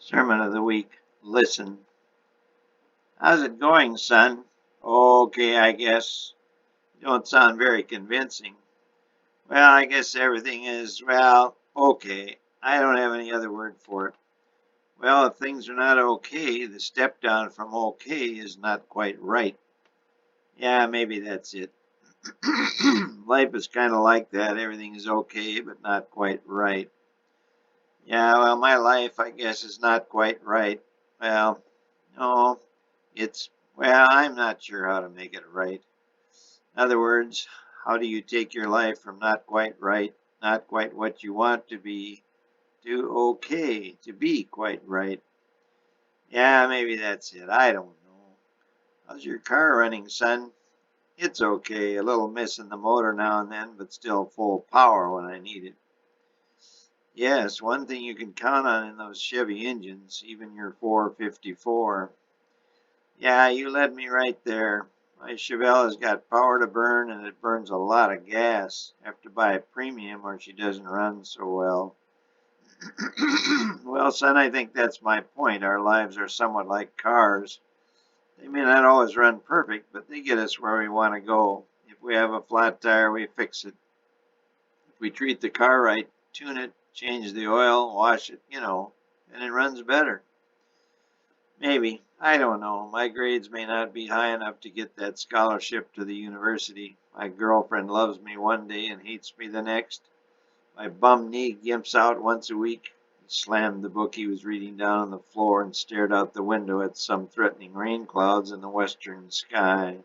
Sermon of the week. Listen. How's it going, son? Okay, I guess. You don't sound very convincing. Well, I guess everything is, okay. I don't have any other word for it. Well, if things are not okay, the step down from okay is not quite right. Yeah, maybe that's it. Life is kind of like that. Everything is okay, but not quite right. Yeah, well, my life, I guess, is not quite right. Well, no, it's, I'm not sure how to make it right. In other words, how do you take your life from not quite right, not quite what you want to be, to okay, to be quite right? Yeah, maybe that's it. I don't know. How's your car running, son? It's okay. A little miss in the motor now and then, but still full power when I need it. Yes, one thing you can count on in those Chevy engines, even your 454. Yeah, you led me right there. My Chevelle has got power to burn and it burns a lot of gas. Have to buy a premium or she doesn't run so well. Well, son, I think that's my point. Our lives are somewhat like cars. They may not always run perfect, but they get us where we want to go. If we have a flat tire, we fix it. If we treat the car right, tune it, change the oil, wash it, and it runs better. Maybe. I don't know. My grades may not be high enough to get that scholarship to the university. My girlfriend loves me one day and hates me the next. My bum knee gimps out once a week. He slammed the book he was reading down on the floor and stared out the window at some threatening rain clouds in the western sky.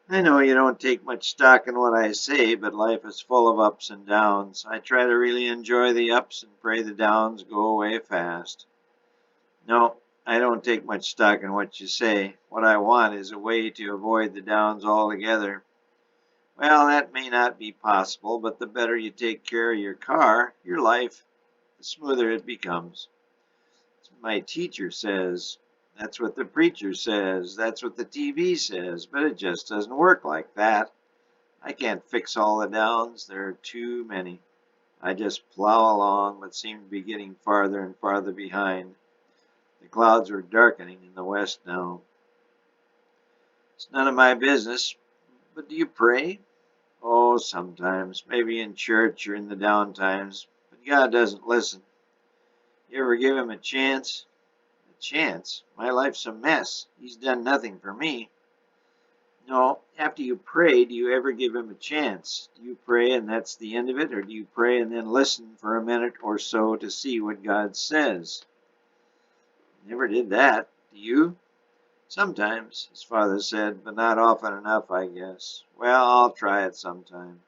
I know you don't take much stock in what I say, but life is full of ups and downs. I try to really enjoy the ups and pray the downs go away fast. No, I don't take much stock in what you say. What I want is a way to avoid the downs altogether. Well, that may not be possible, but the better you take care of your car, your life, the smoother it becomes. That's what my teacher says. That's what the preacher says. That's what the TV says. But it just doesn't work like that. I can't fix all the downs. There are too many. I just plow along, but seem to be getting farther and farther behind. The clouds are darkening in the west now. It's none of my business, but do you pray? Oh, sometimes, maybe in church or in the down times, but God doesn't listen. You ever give him a chance? A chance? My life's a mess. He's done nothing for me. No, after you pray, do you ever give him a chance? Do you pray and that's the end of it, or do you pray and then listen for a minute or so to see what God says? Never did that. Do you? Sometimes, his father said, but not often enough, I guess. Well, I'll try it sometime.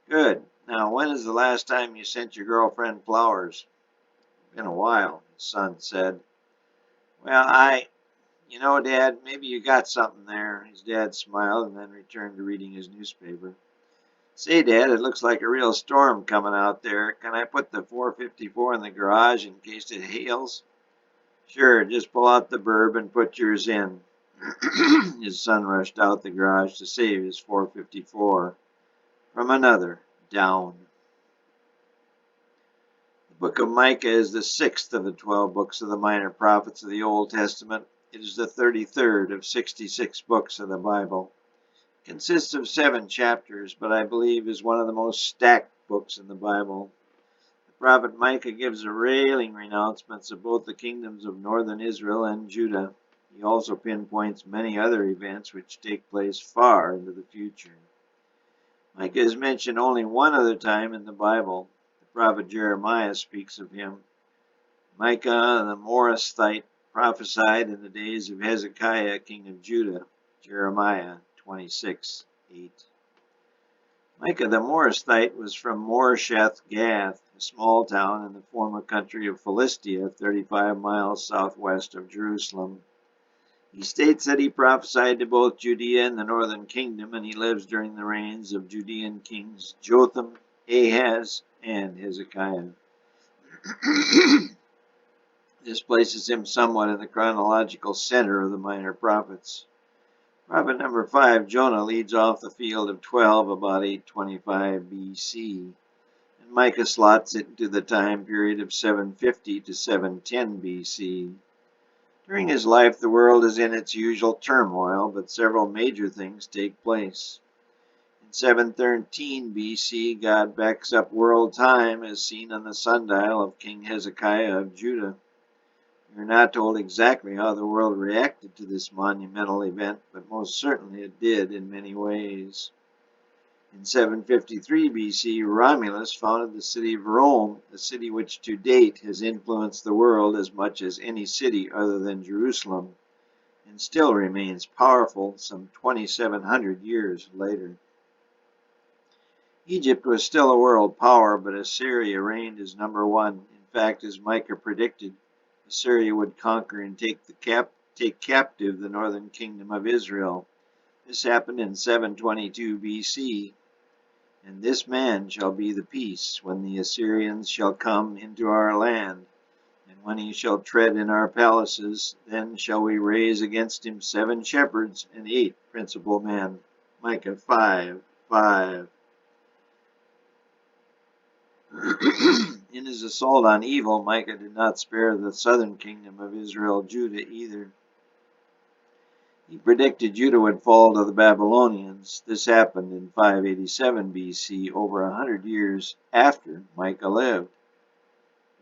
Good. Now, when is the last time you sent your girlfriend flowers? Been a while, his son said. Well, Dad, maybe you got something there. His dad smiled and then returned to reading his newspaper. Say, Dad, it looks like a real storm coming out there. Can I put the 454 in the garage in case it hails? Sure, just pull out the burb and put yours in. His son rushed out the garage to save his 454 from another down. The book of Micah is the sixth of the 12 books of the minor prophets of the Old Testament. It is the 33rd of 66 books of the Bible. It consists of 7 chapters, but I believe is one of the most stacked books in the Bible. The prophet Micah gives a railing renouncements of both the kingdoms of northern Israel and Judah. He also pinpoints many other events which take place far into the future. Micah is mentioned only one other time in the Bible. The prophet Jeremiah speaks of him. Micah the Morasthite prophesied in the days of Hezekiah, king of Judah. Jeremiah 26:8. Micah the Morasthite was from Moresheth Gath, a small town in the former country of Philistia, 35 miles southwest of Jerusalem. He states that he prophesied to both Judea and the northern kingdom, and he lives during the reigns of Judean kings Jotham, Ahaz, and Hezekiah. This places him somewhat in the chronological center of the minor prophets. Prophet number 5, Jonah, leads off the field of 12 about 825 BC. And Micah slots it into the time period of 750 to 710 BC. During his life, the world is in its usual turmoil, but several major things take place. In 713 BC, God backs up world time as seen on the sundial of King Hezekiah of Judah. We are not told exactly how the world reacted to this monumental event, but most certainly it did in many ways. In 753 BC, Romulus founded the city of Rome, a city which to date has influenced the world as much as any city other than Jerusalem, and still remains powerful some 2,700 years later. Egypt was still a world power, but Assyria reigned as number one. In fact, as Micah predicted, Assyria would conquer and take captive the northern kingdom of Israel. This happened in 722 BC. And this man shall be the peace, when the Assyrians shall come into our land. And when he shall tread in our palaces, then shall we raise against him 7 shepherds and 8 principal men. Micah 5:5. In his assault on evil, Micah did not spare the southern kingdom of Israel, Judah, either. He predicted Judah would fall to the Babylonians. This happened in 587 BC, over 100 years after Micah lived.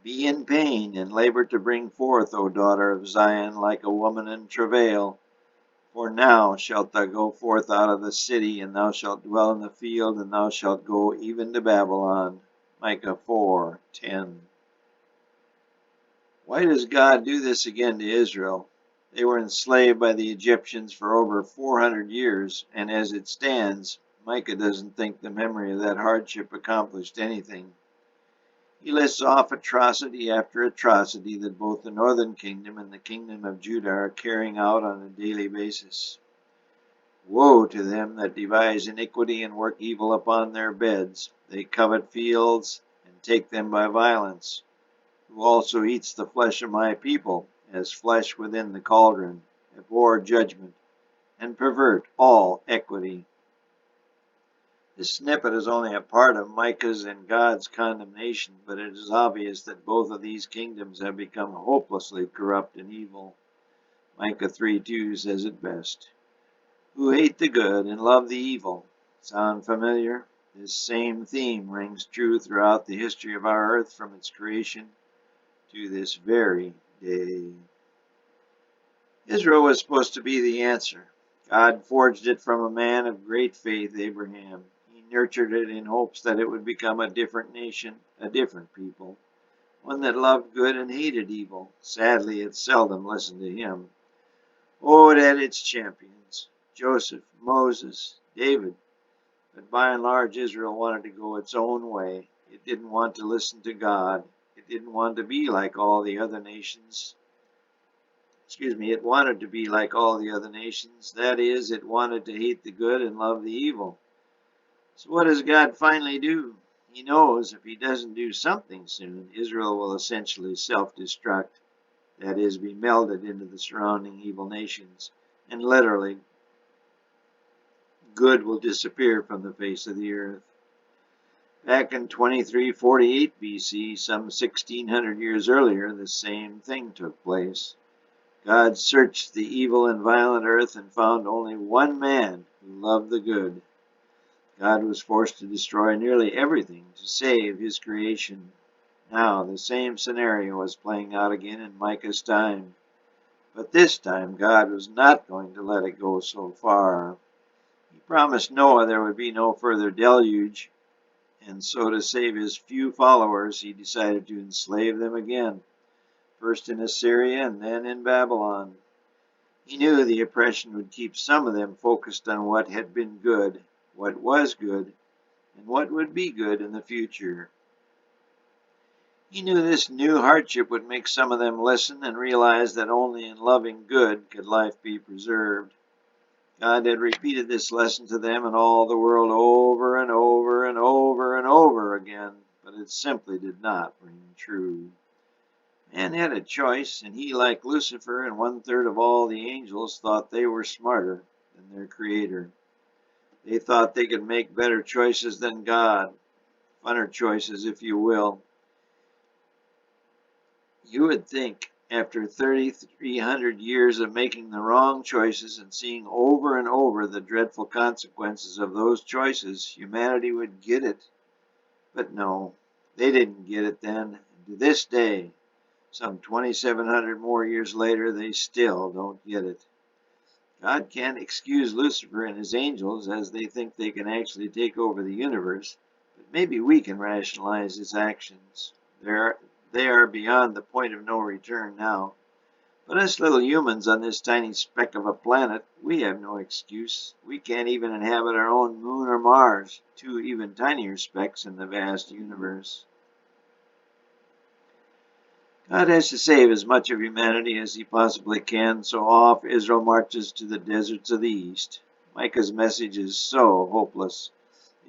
Be in pain and labor to bring forth, O daughter of Zion, like a woman in travail. For now shalt thou go forth out of the city, and thou shalt dwell in the field, and thou shalt go even to Babylon. Micah 4:10. Why does God do this again to Israel? They were enslaved by the Egyptians for over 400 years, and as it stands, Micah doesn't think the memory of that hardship accomplished anything. He lists off atrocity after atrocity that both the northern kingdom and the kingdom of Judah are carrying out on a daily basis. Woe to them that devise iniquity and work evil upon their beds. They covet fields and take them by violence. Who also eats the flesh of my people, as flesh within the cauldron, abhor judgment, and pervert all equity. This snippet is only a part of Micah's and God's condemnation, but it is obvious that both of these kingdoms have become hopelessly corrupt and evil. Micah 3:2 says it best. Who hate the good and love the evil. Sound familiar? This same theme rings true throughout the history of our earth from its creation to this very day. Israel was supposed to be the answer. God forged it from a man of great faith, Abraham. He nurtured it in hopes that it would become a different nation, a different people, one that loved good and hated evil. Sadly, it seldom listened to him. Oh, it had its champions, Joseph, Moses, David, but by and large Israel wanted to go its own way. It didn't want to listen to God. It didn't want to be like all the other nations. It wanted to be like all the other nations. That is, it wanted to hate the good and love the evil. So what does God finally do? He knows if he doesn't do something soon, Israel will essentially self-destruct. That is, be melded into the surrounding evil nations, and literally, good will disappear from the face of the earth. Back in 2348 BC, some 1600 years earlier, the same thing took place. God searched the evil and violent earth and found only one man who loved the good. God was forced to destroy nearly everything to save his creation. Now, the same scenario was playing out again in Micah's time. But this time, God was not going to let it go so far. He promised Noah there would be no further deluge, and so to save his few followers, he decided to enslave them again, first in Assyria and then in Babylon. He knew the oppression would keep some of them focused on what had been good, what was good, and what would be good in the future. He knew this new hardship would make some of them listen and realize that only in loving good could life be preserved. God had repeated this lesson to them and all the world over and over and over and over again, but it simply did not ring true. Man had a choice, and he, like Lucifer and 1/3 of all the angels, thought they were smarter than their Creator. They thought they could make better choices than God. funner choices, if you will. You would think after 3,300 years of making the wrong choices and seeing over and over the dreadful consequences of those choices, humanity would get it. But no, they didn't get it then. And to this day, some 2,700 more years later, they still don't get it. God can't excuse Lucifer and his angels as they think they can actually take over the universe, but maybe we can rationalize his actions. They are beyond the point of no return now. But us little humans on this tiny speck of a planet, we have no excuse. We can't even inhabit our own moon or Mars, two even tinier specks in the vast universe. God has to save as much of humanity as he possibly can, so off Israel marches to the deserts of the east. Micah's message is so hopeless.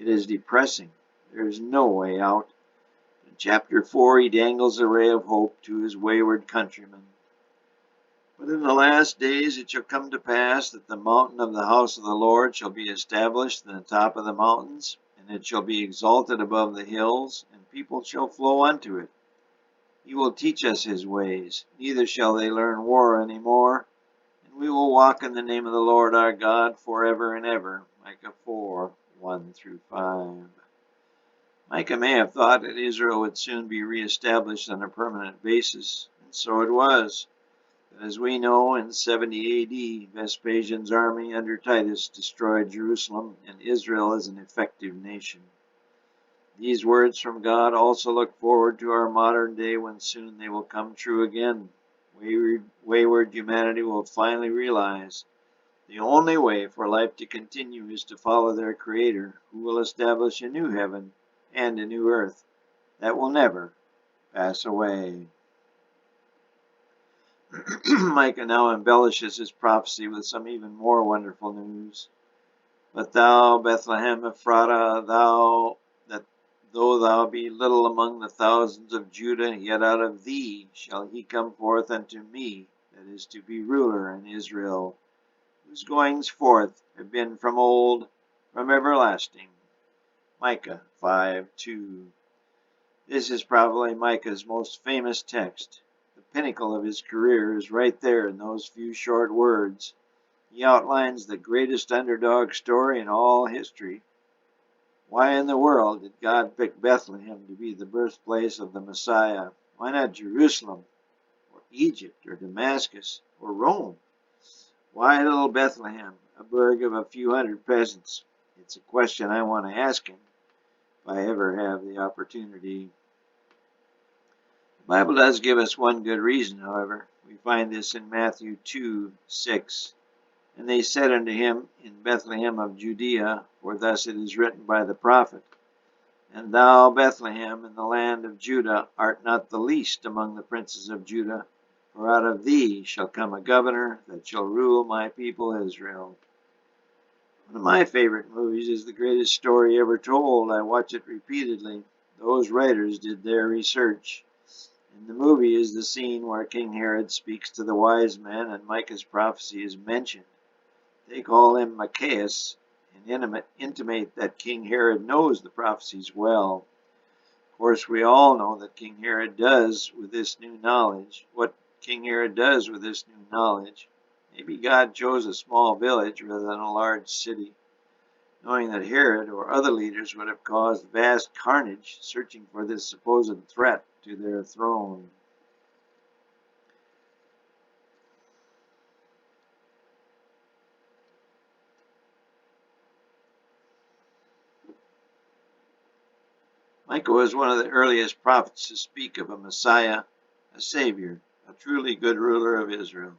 It is depressing. There is no way out. In chapter 4, he dangles a ray of hope to his wayward countrymen. But in the last days it shall come to pass that the mountain of the house of the Lord shall be established in the top of the mountains, and it shall be exalted above the hills, and people shall flow unto it. He will teach us his ways, neither shall they learn war any more, and we will walk in the name of the Lord our God forever and ever. Micah 4, 1-5. Micah may have thought that Israel would soon be reestablished on a permanent basis, and so it was. But as we know, in 70 AD, Vespasian's army under Titus destroyed Jerusalem and Israel as an effective nation. These words from God also look forward to our modern day when soon they will come true again. Wayward humanity will finally realize the only way for life to continue is to follow their Creator, who will establish a new heaven and a new earth that will never pass away. Micah now embellishes his prophecy with some even more wonderful news. But thou, Bethlehem Ephratah, though thou be little among the thousands of Judah, yet out of thee shall he come forth unto me, that is to be ruler in Israel, whose goings forth have been from old, from everlasting. Micah 5:2. This is probably Micah's most famous text. The pinnacle of his career is right there in those few short words. He outlines the greatest underdog story in all history. Why in the world did God pick Bethlehem to be the birthplace of the Messiah? Why not Jerusalem, or Egypt, or Damascus, or Rome? Why little Bethlehem, a burg of a few hundred peasants? It's a question I want to ask him if I ever have the opportunity. The Bible does give us one good reason, however. We find this in Matthew 2:6. And they said unto him, In Bethlehem of Judea, for thus it is written by the prophet, And thou, Bethlehem, in the land of Judah, art not the least among the princes of Judah, for out of thee shall come a governor that shall rule my people Israel. One of my favorite movies is the greatest story ever told. I watch it repeatedly. Those writers did their research. In the movie is the scene where King Herod speaks to the wise men and Micah's prophecy is mentioned. They call him Maccaeus and intimate that King Herod knows the prophecies well. Of course, we all know that King Herod does with this new knowledge. What King Herod does with this new knowledge. Maybe God chose a small village rather than a large city, knowing that Herod or other leaders would have caused vast carnage searching for this supposed threat to their throne. Micah was one of the earliest prophets to speak of a Messiah, a Savior, a truly good ruler of Israel.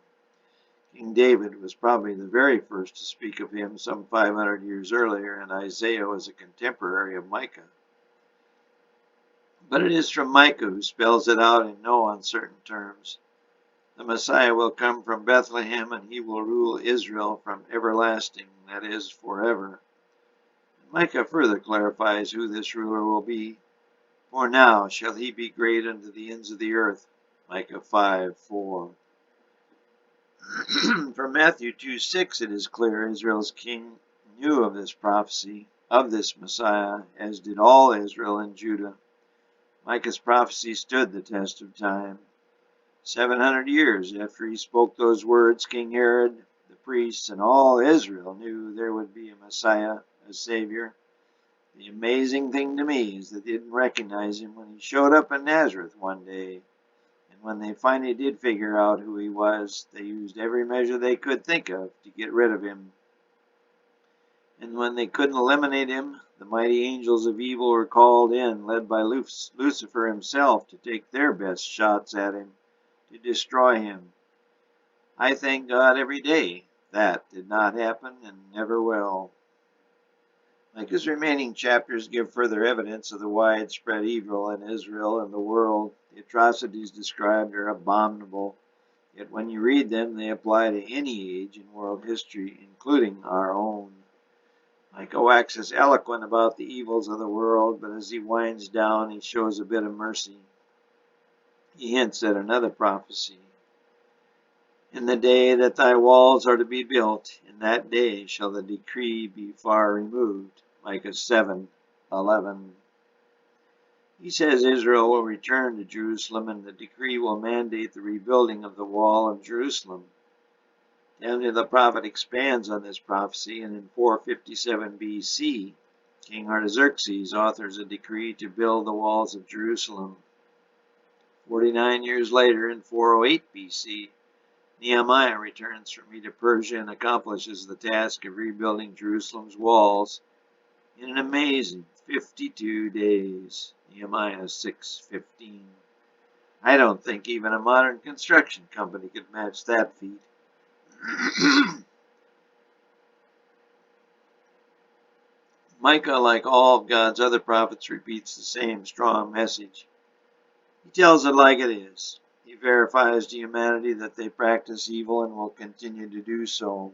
King David was probably the very first to speak of him some 500 years earlier, and Isaiah was a contemporary of Micah. But it is from Micah who spells it out in no uncertain terms. The Messiah will come from Bethlehem, and he will rule Israel from everlasting, that is, forever. Micah further clarifies who this ruler will be. For now shall he be great unto the ends of the earth. Micah 5:4. From Matthew 2:6 it is clear Israel's king knew of this prophecy. of this Messiah, as did all Israel and Judah. Micah's prophecy stood the test of time. 700 years after he spoke those words, King Herod, the priests, and all Israel knew there would be a Messiah, a Savior. The amazing thing to me is that they didn't recognize him when he showed up in Nazareth one day. And when they finally did figure out who he was, they used every measure they could think of to get rid of him. And when they couldn't eliminate him, the mighty angels of evil were called in, led by Lucifer himself, to take their best shots at him, to destroy him. I thank God every day that did not happen and never will. Micah's remaining chapters give further evidence of the widespread evil in Israel and the world. The atrocities described are abominable, yet when you read them, they apply to any age in world history, including our own. Micah waxes eloquent about the evils of the world, but as he winds down, he shows a bit of mercy. He hints at another prophecy. In the day that thy walls are to be built, in that day shall the decree be far removed. Micah 7:11. He says Israel will return to Jerusalem, and the decree will mandate the rebuilding of the wall of Jerusalem. Daniel the prophet expands on this prophecy, and in 457 BC, King Artaxerxes authors a decree to build the walls of Jerusalem. 49 years later, in 408 BC, Nehemiah returns from Medo-Persia and accomplishes the task of rebuilding Jerusalem's walls in an amazing 52 days. Nehemiah 6:15. I don't think even a modern construction company could match that feat. Micah, like all of God's other prophets, repeats the same strong message. He tells it like it is. He verifies to humanity that they practice evil and will continue to do so.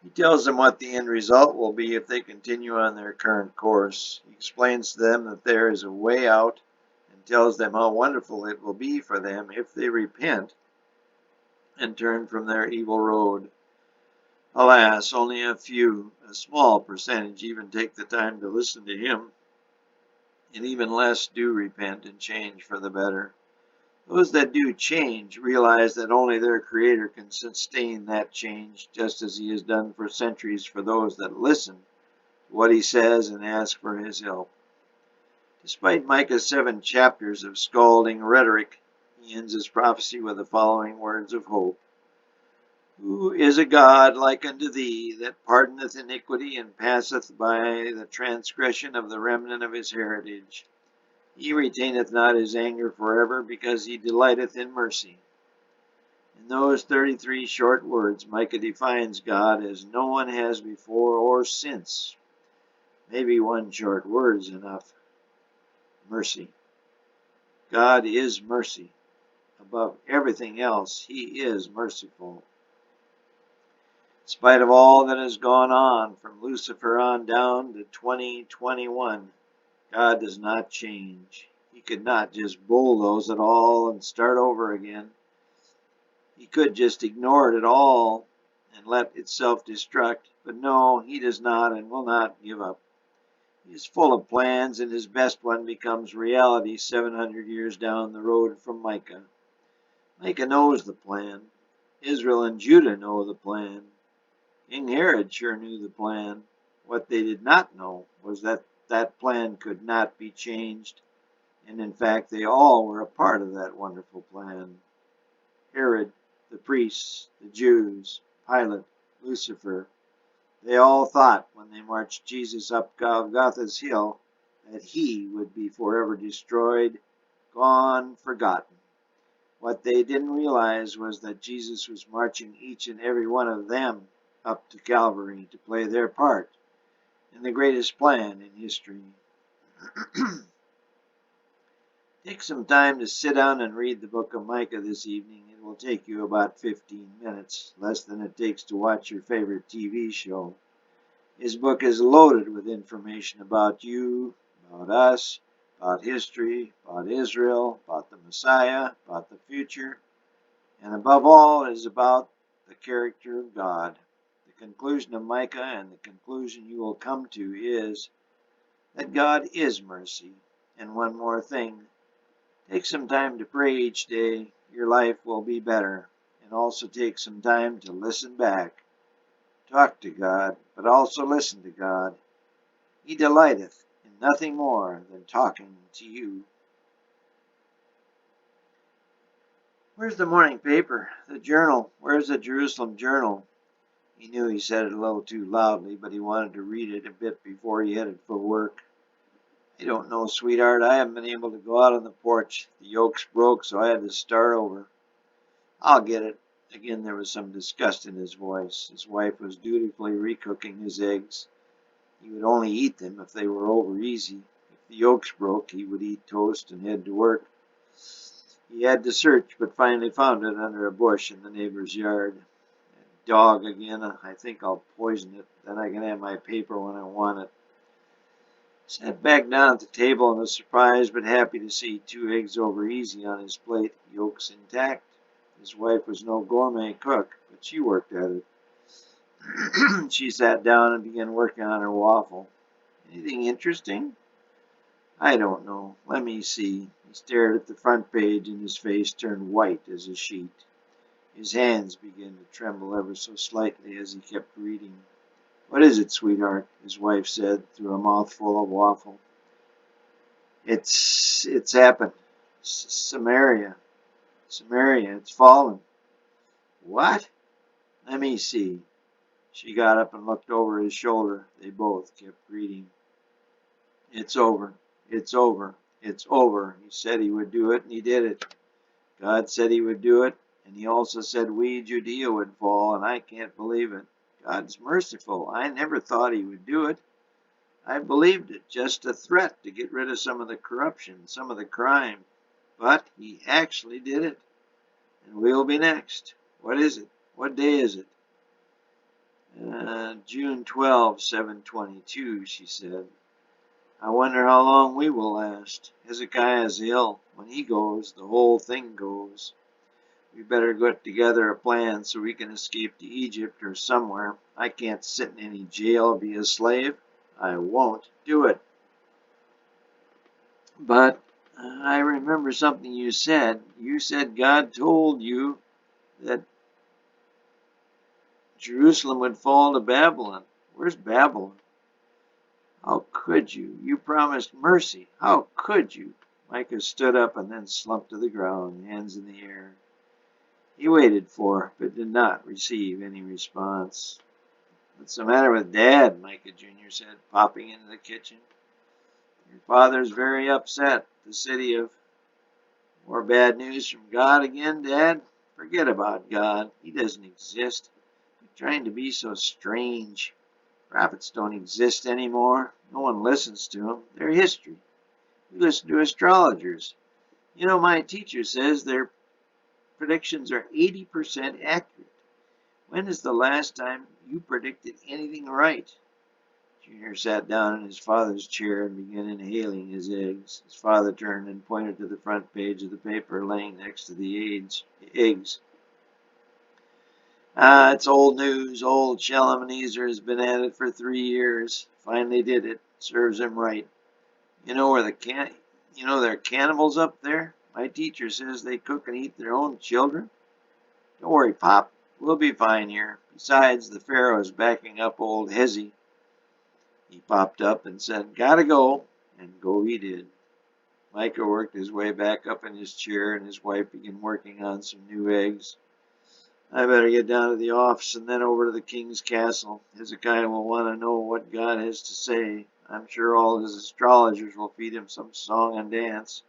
He tells them what the end result will be if they continue on their current course. He explains to them that there is a way out and tells them how wonderful it will be for them if they repent and turn from their evil road. Alas, only a few, a small percentage, even take the time to listen to him, and even less do repent and change for the better. Those that do change realize that only their Creator can sustain that change, just as He has done for centuries for those that listen to what He says and ask for His help. Despite Micah's 7 chapters of scalding rhetoric, he ends his prophecy with the following words of hope. Who is a God like unto thee, that pardoneth iniquity and passeth by the transgression of the remnant of his heritage? He retaineth not his anger forever, because he delighteth in mercy. In those 33 short words, Micah defines God as no one has before or since. Maybe one short word is enough. Mercy. God is mercy. Above everything else, He is merciful. In spite of all that has gone on, from Lucifer on down to 2021, God does not change. He could not just bulldoze it all and start over again. He could just ignore it at all and let it self-destruct, but no, He does not and will not give up. He is full of plans, and His best one becomes reality 700 years down the road from Micah. Micah knows the plan. Israel and Judah know the plan. King Herod sure knew the plan. What they did not know was that that plan could not be changed, and in fact they all were a part of that wonderful plan. Herod, the priests, the Jews, Pilate, Lucifer, they all thought when they marched Jesus up Golgotha's hill that he would be forever destroyed, gone, forgotten. What they didn't realize was that Jesus was marching each and every one of them up to Calvary to play their part in the greatest plan in history. Take some time to sit down and read the book of Micah this evening. It will take you about 15 minutes, less than it takes to watch your favorite TV show. His book is loaded with information about you, about us, about history, about Israel, about the Messiah, about the future, and above all, it is about the character of God, the conclusion of Micah and the conclusion you will come to is that God is mercy. And one more thing, take some time to pray each day. Your life will be better. And also take some time to listen back. Talk to God, but also listen to God. He delighteth in nothing more than talking to you. Where's the morning paper? The journal. Where's the Jerusalem Journal? He knew he said it a little too loudly, but he wanted to read it a bit before he headed for work. I don't know, sweetheart. I haven't been able to go out on the porch. The yolks broke, so I had to start over. I'll get it. Again, there was some disgust in his voice. His wife was dutifully recooking his eggs. He would only eat them if they were over easy. If the yolks broke, he would eat toast and head to work. He had to search, but finally found it under a bush in the neighbor's yard. Dog again. I think I'll poison it. Then I can have my paper when I want it. Sat back down at the table and was surprised but happy to see 2 eggs over easy on his plate, yolks intact. His wife was no gourmet cook, but she worked at it. She sat down and began working on her waffle. Anything interesting? I don't know. Let me see. He stared at the front page and his face turned white as a sheet. His hands began to tremble ever so slightly as he kept reading. What is it, sweetheart? His wife said through a mouthful of waffle. It's happened. Samaria, it's fallen. What? Let me see. She got up and looked over his shoulder. They both kept reading. It's over. It's over. It's over. He said he would do it, and he did it. God said he would do it, and he also said we, Judea, would fall, and I can't believe it. God's merciful. I never thought he would do it. I believed it, just a threat to get rid of some of the corruption, some of the crime. But he actually did it. And we'll be next. What is it? What day is it? June 12, 722, she said. I wonder how long we will last. Hezekiah is ill. When he goes, the whole thing goes. We better get together a plan so we can escape to Egypt or somewhere. I can't sit in any jail or be a slave. I won't do it. But I remember something you said. You said God told you that Jerusalem would fall to Babylon. Where's Babylon? How could you? You promised mercy. How could you? Micah stood up and then slumped to the ground, hands in the air. He waited for, but did not receive any response. What's the matter with Dad? Micah Jr. said, popping into the kitchen. Your father's very upset. The city of more bad news from God again, Dad? Forget about God. He doesn't exist. You're trying to be so strange. Prophets don't exist anymore. No one listens to them. They're history. You listen to astrologers. You know, my teacher says their predictions are 80% accurate. When is the last time you predicted anything right? Junior sat down in his father's chair and began inhaling his eggs. His father turned and pointed to the front page of the paper laying next to the eggs. It's old news. Old Shalmaneser has been at it for 3 years. Finally did it. Serves him right. You know there are cannibals up there? My teacher says they cook and eat their own children. Don't worry, Pop. We'll be fine here. Besides, the Pharaoh is backing up old Hezi. He popped up and said, Gotta go. And go he did. Micah worked his way back up in his chair, and his wife began working on some new eggs. I better get down to the office and then over to the king's castle. Hezekiah will want to know what God has to say. I'm sure all his astrologers will feed him some song and dance.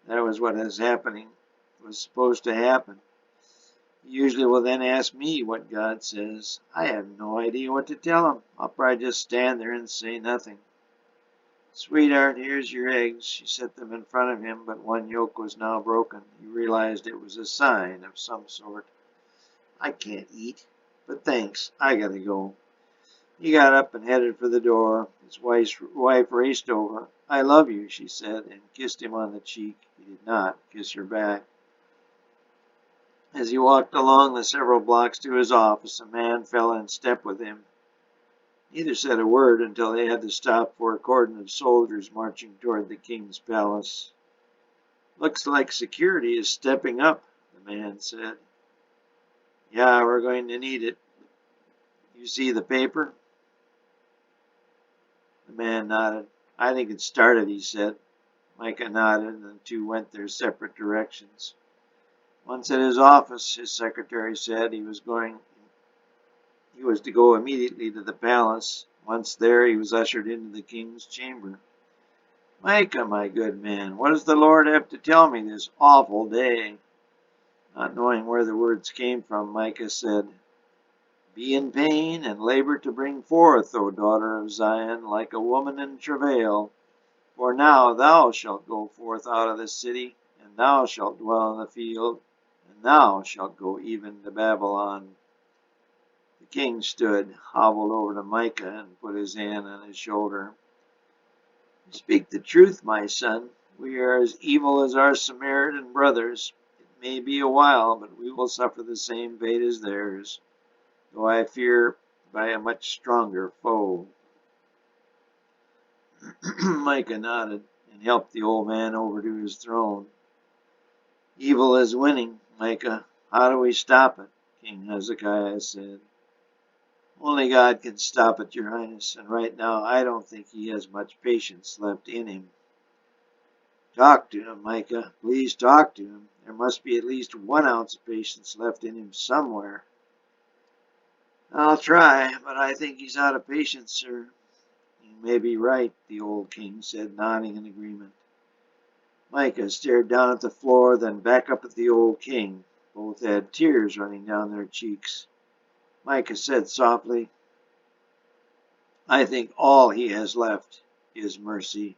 That was what was supposed to happen. He usually will then ask me what God says. I have no idea what to tell him. I'll probably just stand there and say nothing. Sweetheart, here's your eggs. She set them in front of him, but one yolk was now broken. He realized it was a sign of some sort. I can't eat, but thanks. I gotta go. He got up and headed for the door. His wife raced over. I love you, she said, and kissed him on the cheek. He did not kiss her back. As he walked along the several blocks to his office, a man fell in step with him. Neither said a word until they had to stop for a cordon of soldiers marching toward the king's palace. "Looks like security is stepping up," the man said. "Yeah, we're going to need it. You see the paper?" The man nodded. "I think it started," he said. Micah nodded, and the two went their separate directions. Once at his office, his secretary said he was to go immediately to the palace. Once there, he was ushered into the king's chamber. "Micah, my good man, what does the Lord have to tell me this awful day?" Not knowing where the words came from, Micah said, "Be in pain and labor to bring forth, O daughter of Zion, like a woman in travail. For now thou shalt go forth out of the city, and thou shalt dwell in the field, and thou shalt go even to Babylon." The king stood, hobbled over to Micah, and put his hand on his shoulder. "Speak the truth, my son. We are as evil as our Samaritan brothers. It may be a while, but we will suffer the same fate as theirs, though I fear by a much stronger foe." Micah nodded and helped the old man over to his throne. "Evil is winning, Micah. How do we stop it?" King Hezekiah said. "Only God can stop it, Your Highness, and right now I don't think he has much patience left in him." "Talk to him, Micah. Please talk to him. There must be at least 1 ounce of patience left in him somewhere." "I'll try, but I think he's out of patience, sir." "You may be right," the old king said, nodding in agreement. Micah stared down at the floor, then back up at the old king. Both had tears running down their cheeks. Micah said softly, "I think all he has left is mercy."